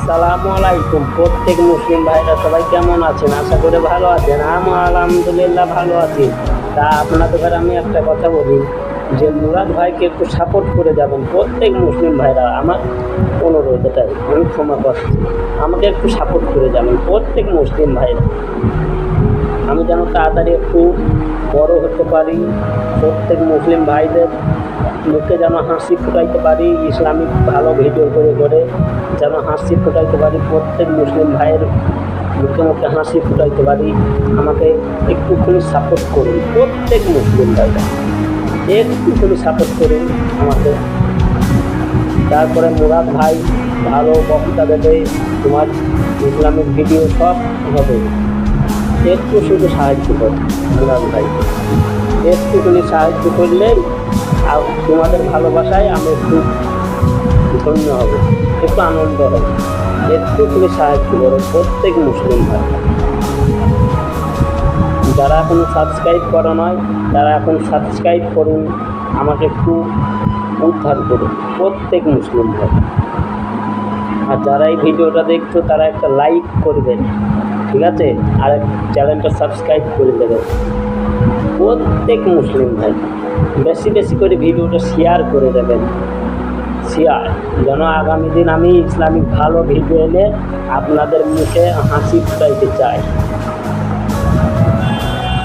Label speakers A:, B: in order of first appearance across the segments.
A: আসসালামু আলাইকুম। প্রত্যেক মুসলিম ভাইরা সবাই কেমন আছেন? আশা করে ভালো আছেন। আমি আলহামদুলিল্লাহ ভালো আছি। তা আপনাদের আমি একটা কথা বলি যে মুরাদ ভাইকে একটু সাপোর্ট করে যাবেন। প্রত্যেক মুসলিম ভাইরা আমার অনুরোধ, এটাই আমি ক্ষমা করছি, আমাকে একটু সাপোর্ট করে যাবেন প্রত্যেক মুসলিম ভাইরা। আমি যেন তাড়াতাড়ি একটু বড় হতে পারি, প্রত্যেক মুসলিম ভাইদের মুখে যেন হাসি ফুটাইতে পারি, ইসলামিক ভালো ভিডিও করে করে যেন হাসি ফুটাইতে পারি, প্রত্যেক মুসলিম ভাইয়ের মুখে মুখে হাসি ফুটাইতে পারি। আমাকে একটুখানি সাপোর্ট করুন প্রত্যেক মুসলিম ভাইরা, একটুখানি সাপোর্ট করুন আমাকে। তারপরে মুরাদ ভাই ভালো বক্তা দেবে, তোমার ইসলামিক ভিডিও সব হবে। একটু শুধু সাহায্য করো মুরাদ ভাইকে, একটুখানি সাহায্য করলে আর তোমাদের ভালোবাসায় আমি একটু ধন্য হব, একটু আনন্দ হবে। একটু তুমি সাহায্য করো প্রত্যেক মুসলিম ভাই। যারা এখনও সাবস্ক্রাইব করো নয় তারা এখন সাবস্ক্রাইব করুন, আমাকে একটু উদ্ধার করুন প্রত্যেক মুসলিম ভাই। আর যারা এই ভিডিওটা দেখছো তারা একটা লাইক করবেন, ঠিক আছে? আর চ্যানেলটা সাবস্ক্রাইব করে দেবেন প্রত্যেক মুসলিম ভাই। বেশি বেশি করে ভিডিওটা শেয়ার করে দেবেন, শেয়ার যেন আগামী দিন আমি ইসলামিক ভালো ভিডিও এনে আপনাদের মুখে হাসি ফুটাইতে চাই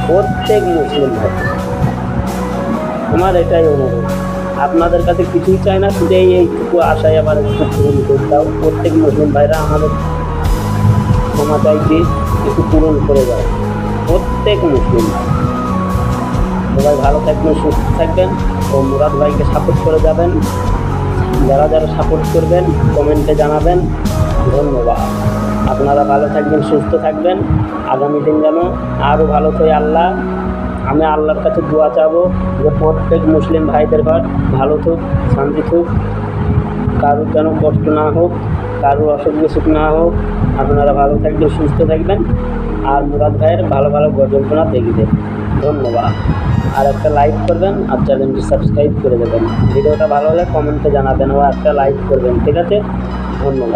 A: প্রত্যেক মুসলিম ভাই। আমার এটাই অনুরোধ, আপনাদের কাছে কিছুই চাই না, শুধু এইটুকু আশায় আবার একটু পূরণ করে দাও প্রত্যেক মুসলিম ভাইরা। আমাদের ক্ষমা চাইছি, একটু পূরণ করে দাও প্রত্যেক মুসলিম ভাই। সবাই ভালো থাকবেন, সুস্থ থাকবেন ও মুরাদ ভাইকে সাপোর্ট করে যাবেন। যারা যারা সাপোর্ট করবেন কমেন্টে জানাবেন। ধন্যবাদ। আপনারা ভালো থাকবেন, সুস্থ থাকবেন। আগামী দিন যেন আরও ভালো হয় আমি আল্লাহর কাছে দোয়া চাবো যে প্রত্যেক মুসলিম ভাইদের ঘর ভালো থাকুক, শান্তি থাকুক, কারোর যেন কষ্ট না হোক, কারোর অসুখ বিসুখ না হোক। আপনারা ভালো থাকবেন, সুস্থ থাকবেন আর মুরাদ ভাইয়ের ভালো ভালো গজলপনা দেখবেন। ধন্যবাদ। আর একটা লাইক করবেন আর চ্যানেলটি সাবস্ক্রাইব করে দেবেন। ভিডিওটা ভালো হলে কমেন্টে জানাবেন ও একটা লাইক করবেন, ঠিক আছে? ধন্যবাদ।